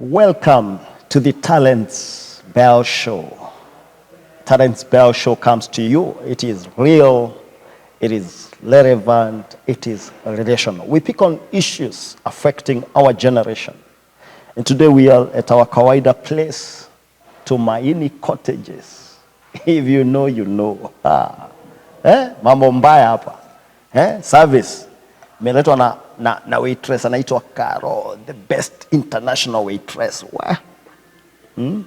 Welcome to the Talents Bell Show. Talents Bell Show comes to you. It is real, it is relevant, it is relational. We pick on issues affecting our generation. And today we are at our kawaida place, Tumaini Cottages. If you know, you know. Mambo mbaya hapa. Service. Meletwa na waitress anaitwa Carol, the best international waitress. And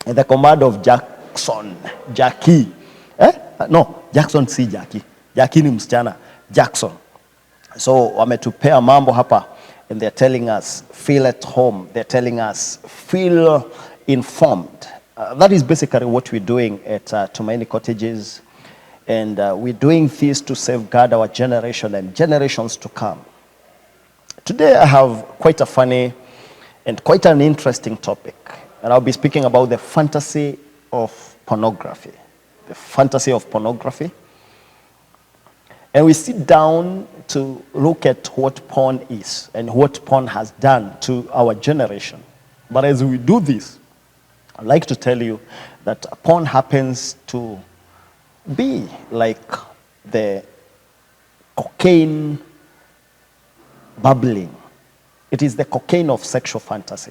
the command of Jackie. No, Jackson si Jackie. Jackie ni msichana, Jackson. So wametupea mambo hapa and they're telling us feel at home. They're telling us feel informed. That is basically what we're doing at Tumaini Cottages. And we're doing this to safeguard our generation and generations to come. Today I have quite a funny and quite an interesting topic. And I'll be speaking about the fantasy of pornography. The fantasy of pornography. And we sit down to look at what porn is and what porn has done to our generation. But as we do this, I'd like to tell you that porn happens to be like the cocaine bubbling. It is the cocaine of sexual fantasy.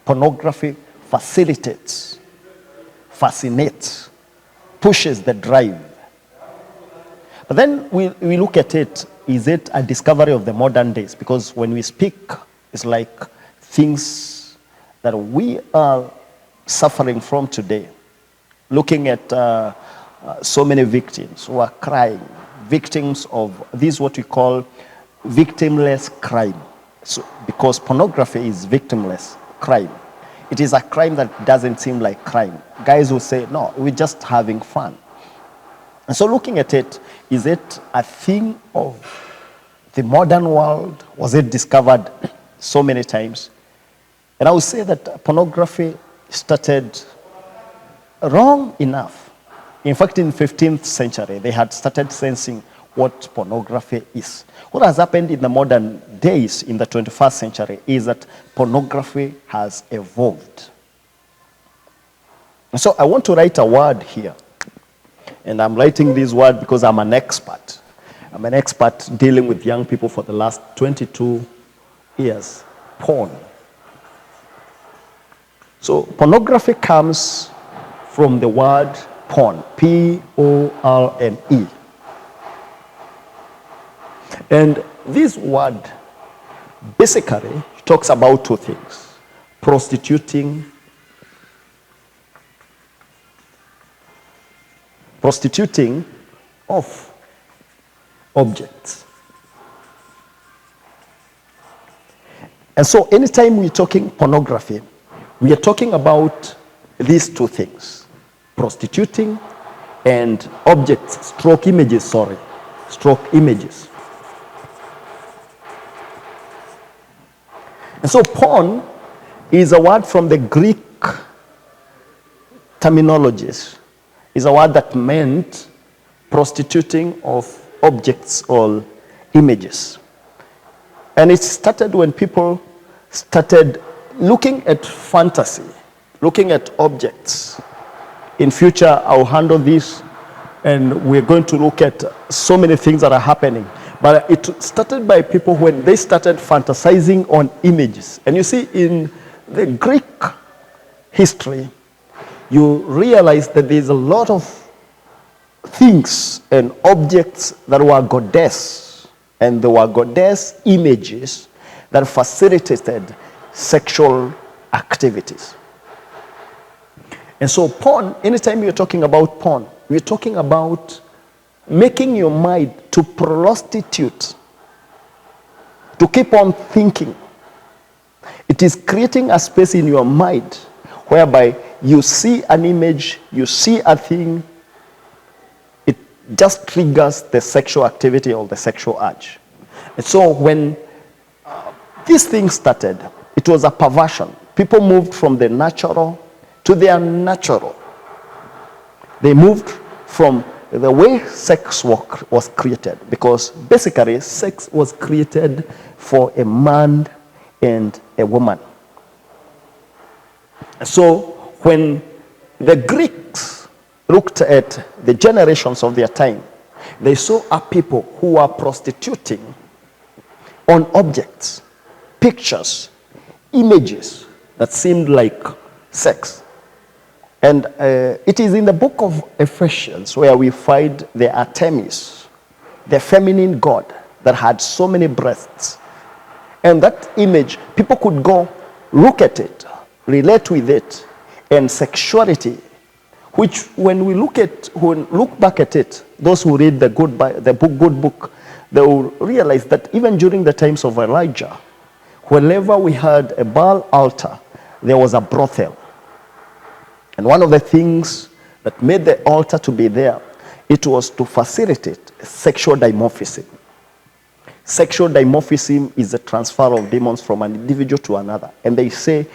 Pornography facilitates, fascinates, pushes the drive. But then we look at it, is it a discovery of the modern days? Because when we speak, it's like things that we are suffering from today. Looking at so many victims who are crying, victims of this what we call victimless crime. So, because pornography is victimless crime. It is a crime that doesn't seem like crime. Guys will say, no, we're just having fun. And so looking at it, is it a thing of the modern world? Was it discovered so many times? And I would say that pornography started wrong enough. In fact, in the 15th century, they had started sensing what pornography is. What has happened in the modern days, in the 21st century, is that pornography has evolved. And so I want to write a word here. And I'm writing this word because I'm an expert. I'm an expert dealing with young people for the last 22 years. Porn. So pornography comes from the word porn, P-O-R-N-E. And this word basically talks about two things: prostituting of objects. And so anytime we're talking pornography, we are talking about these two things: prostituting and objects, stroke images. And so porn is a word from the Greek terminologies. It's a word that meant prostituting of objects or images. And it started when people started looking at fantasy, looking at objects. In future, I'll handle this, and we're going to look at so many things that are happening. But it started by people when they started fantasizing on images. And you see, in the Greek history, you realize that there's a lot of things and objects that were goddess, and there were goddess images that facilitated sexual activities. And so porn, anytime you're talking about porn, we're talking about making your mind to prostitute, to keep on thinking. It is creating a space in your mind whereby you see an image, you see a thing, it just triggers the sexual activity or the sexual urge. And so when this thing started, it was a perversion. People moved from the natural to the unnatural. They moved from the way sex was created, because basically sex was created for a man and a woman. So when the Greeks looked at the generations of their time, they saw a people who were prostituting on objects, pictures, images that seemed like sex. And it is in the book of Ephesians where we find the Artemis, the feminine god that had so many breasts. And that image, people could go look at it, relate with it, and sexuality, which when we look back at it, those who read the good book, they will realize that even during the times of Elijah, whenever we had a Baal altar, there was a brothel. And one of the things that made the altar to be there, it was to facilitate sexual dimorphism. Sexual dimorphism is the transfer of demons from an individual to another. And they say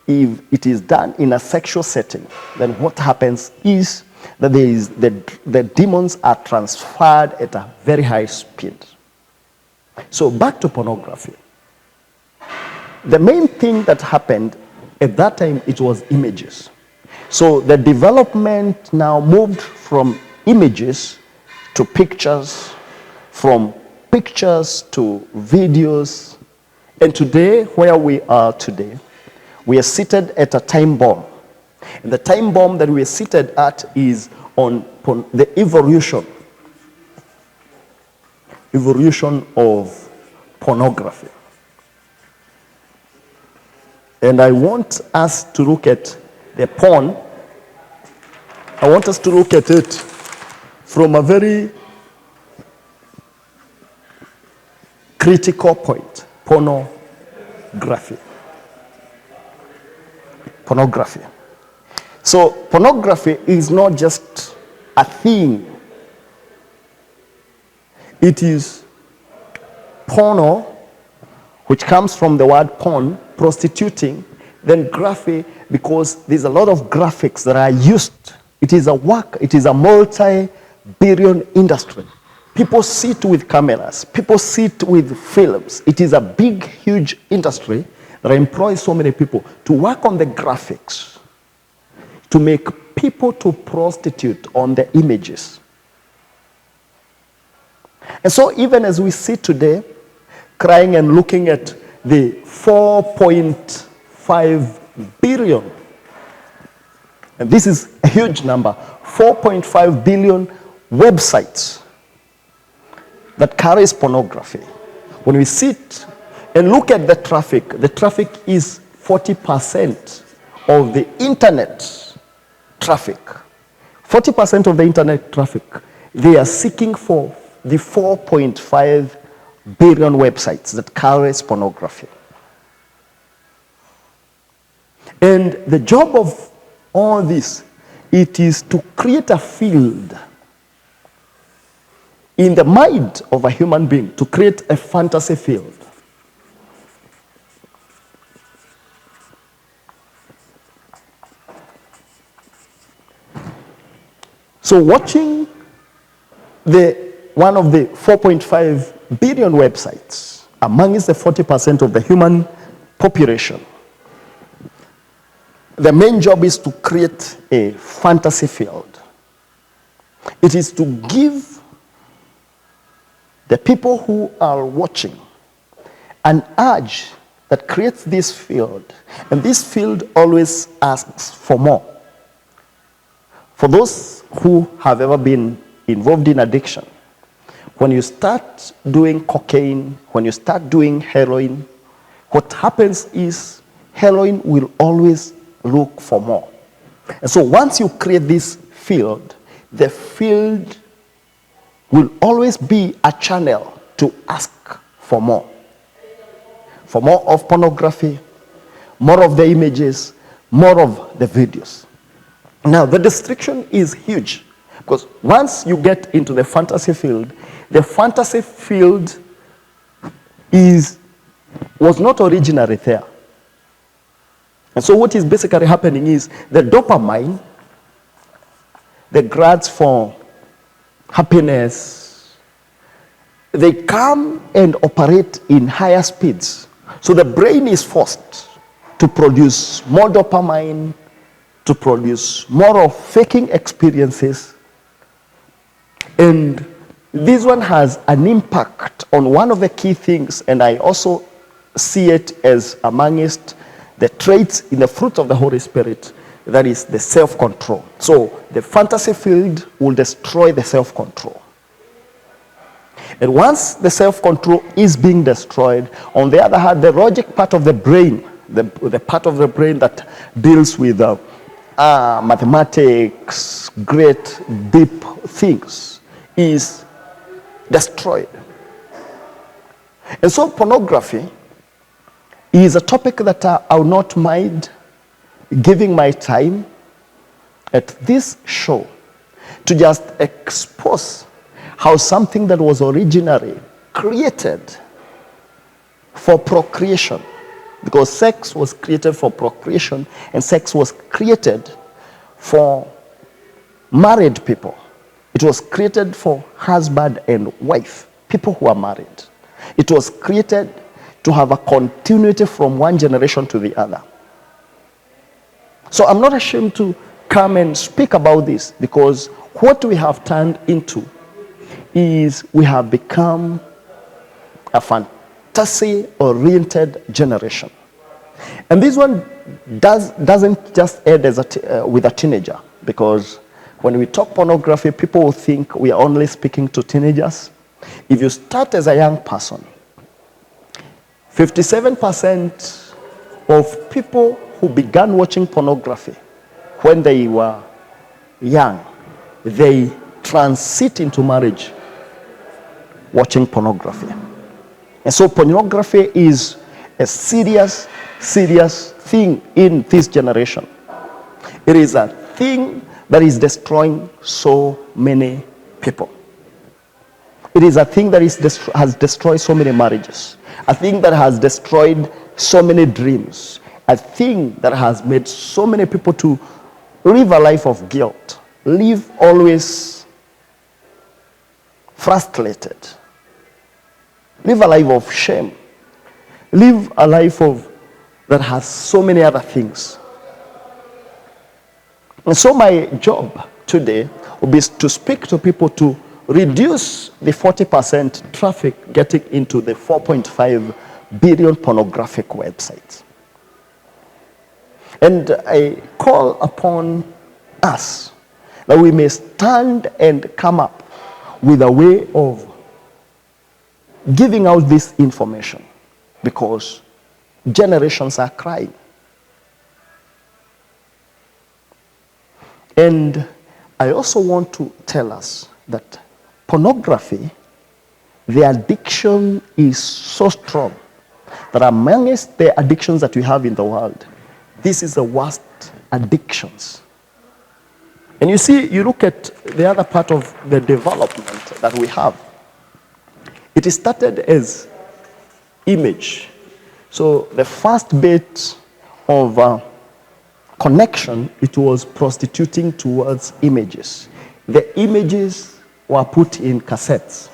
if it is done in a sexual setting, then what happens is that the demons are transferred at a very high speed. So back to pornography. The main thing that happened at that time, it was images. So the development now moved from images to pictures, from pictures to videos. And today, where we are today, we are seated at a time bomb. And the time bomb that we are seated at is on the evolution of pornography. And I want us to look at the porn. I want us to look at it from a very critical point. Pornography. So pornography is not just a thing. It is porno, which comes from the word porn, prostituting, then graphy, because there's a lot of graphics that are used. It is a multi-billion industry. People sit with cameras, people sit with films. It is a big, huge industry that employs so many people to work on the graphics, to make people to prostitute on the images. And so even as we sit today, crying and looking at the 4.5 billion, and this is a huge number, 4.5 billion websites that carries pornography. When we sit and look at the traffic is 40% of the internet traffic. 40% of the internet traffic, they are seeking for the 4.5 billion websites that carries pornography. And the job of all this, it is to create a field in the mind of a human being, to create a fantasy field. So watching one of the 4.5 billion websites amongst the 40% of the human population, the main job is to create a fantasy field. It is to give the people who are watching an urge that creates this field. And this field always asks for more. For those who have ever been involved in addiction, when you start doing cocaine, when you start doing heroin, what happens is heroin will always look for more. And so once you create this field, the field will always be a channel to ask for more. For more of pornography, more of the images, more of the videos. Now, the restriction is huge, because once you get into the fantasy field, the fantasy field was not originally there. And so what is basically happening is the dopamine, the drugs for happiness, they come and operate in higher speeds. So the brain is forced to produce more dopamine, to produce more of faking experiences. And this one has an impact on one of the key things, and I also see it as amongst the traits in the fruit of the Holy Spirit, that is the self-control. So the fantasy field will destroy the self-control. And once the self-control is being destroyed, on the other hand, the logic part of the brain, the part of the brain that deals with mathematics, great, deep things, is destroyed. And so pornography is a topic that I will not mind giving my time at this show to just expose how something that was originally created for procreation, because sex was created for procreation and sex was created for married people. It was created for husband and wife, people who are married. It was created to have a continuity from one generation to the other. So I'm not ashamed to come and speak about this, because what we have turned into is we have become a fantasy-oriented generation. And this one doesn't just end as with a teenager, because when we talk pornography, people will think we are only speaking to teenagers. If you start as a young person, 57% of people who began watching pornography when they were young, they transit into marriage watching pornography. And so pornography is a serious, serious thing in this generation. It is a thing that is destroying so many people. It is a thing that has destroyed so many marriages. A thing that has destroyed so many dreams. A thing that has made so many people to live a life of guilt. Live always frustrated. Live a life of shame. Live a life that has so many other things. And so my job today will be to speak to people to reduce the 40% traffic getting into the 4.5 billion pornographic websites. And I call upon us that we may stand and come up with a way of giving out this information, because generations are crying. And I also want to tell us that pornography, the addiction is so strong that amongst the addictions that we have in the world, this is the worst addictions. And you see, you look at the other part of the development that we have. It started as image. So the first bit of connection, it was prostituting towards images. The images were put in cassettes.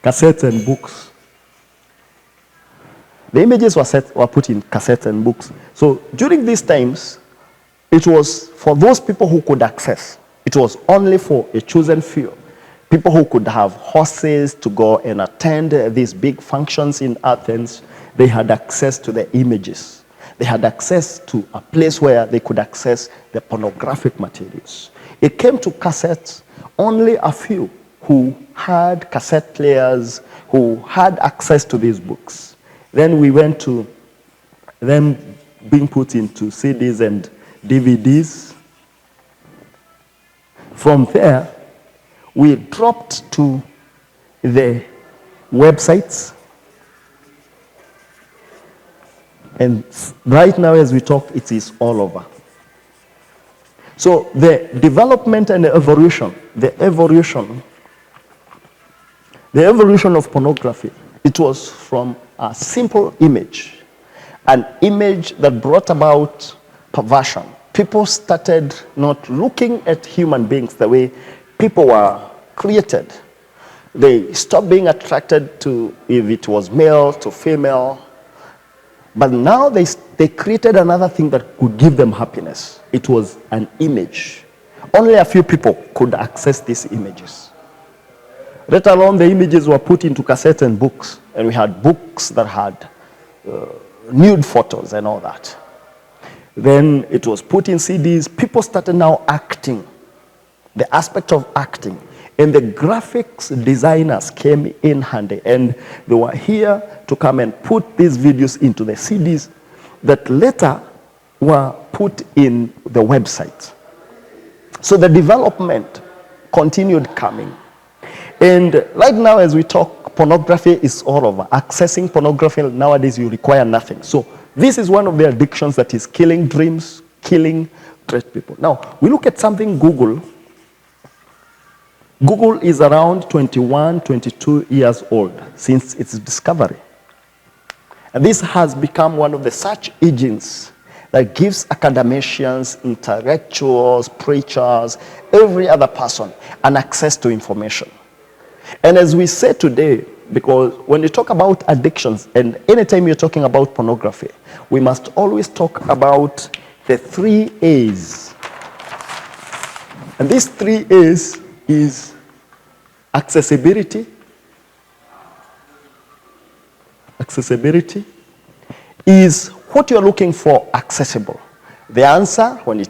Cassettes and books. The images were put in cassettes and books. So during these times, it was for those people who could access. It was only for a chosen few. People who could have horses to go and attend these big functions in Athens. They had access to the images. They had access to a place where they could access the pornographic materials. It came to cassettes, only a few who had cassette players, who had access to these books. Then we went to them being put into CDs and DVDs. From there, we dropped to the websites. And right now as we talk, it is all over. So the development and the evolution of pornography, it was from a simple image, an image that brought about perversion. People started not looking at human beings the way people were created. They stopped being attracted to if it was male to female. But now they created another thing that could give them happiness. It was an image. Only a few people could access these images. Let alone the images were put into cassettes and books. And we had books that had nude photos and all that. Then it was put in CDs. People started now acting. The aspect of acting. And the graphics designers came in handy, and they were here to come and put these videos into the CDs that later were put in the website. So the development continued coming. And right now as we talk, pornography is all over. Accessing pornography nowadays, you require nothing. So this is one of the addictions that is killing dreams, killing great people. Now, we look at something Google. Google is around 21, 22 years old since its discovery. And this has become one of the search engines that gives academicians, intellectuals, preachers, every other person an access to information. And as we say today, because when you talk about addictions, and anytime you're talking about pornography, we must always talk about the 3 A's. And these 3 A's is accessibility. Accessibility is what you're looking for accessible. The answer, when you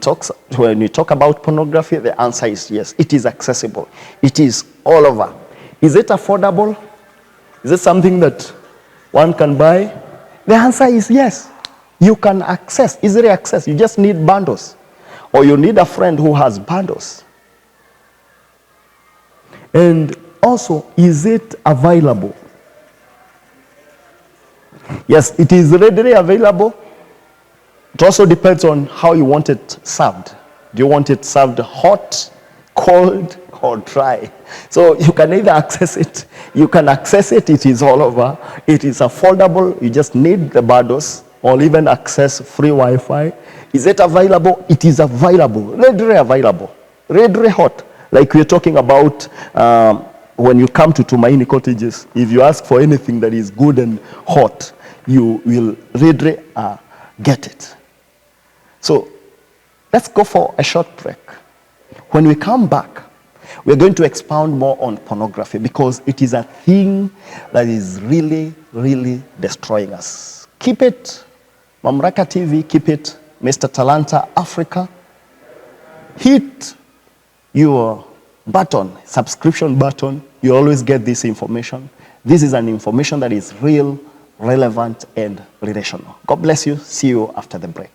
talk about pornography, the answer is yes, it is accessible. It is all over. Is it affordable? Is it something that one can buy? The answer is yes. You can access, easily access. You just need bundles. Or you need a friend who has bundles. And also, is it available? Yes, it is readily available. It also depends on how you want it served. Do you want it served hot, cold, or dry? So you can either access it, you can access it, it is all over. It is affordable, you just need the bundles, or even access free Wi-Fi. Is it available? It is available, readily available, readily hot. Like we're talking about when you come to Tumaini Cottages, if you ask for anything that is good and hot, you will readily get it. So let's go for a short break. When we come back, we're going to expound more on pornography because it is a thing that is really, really destroying us. Keep it, Mamraka TV, keep it, Mr. Talanta Africa. Hit your button, subscription button. You always get this information. This is an information that is real, relevant, and relational. God bless you. See you after the break.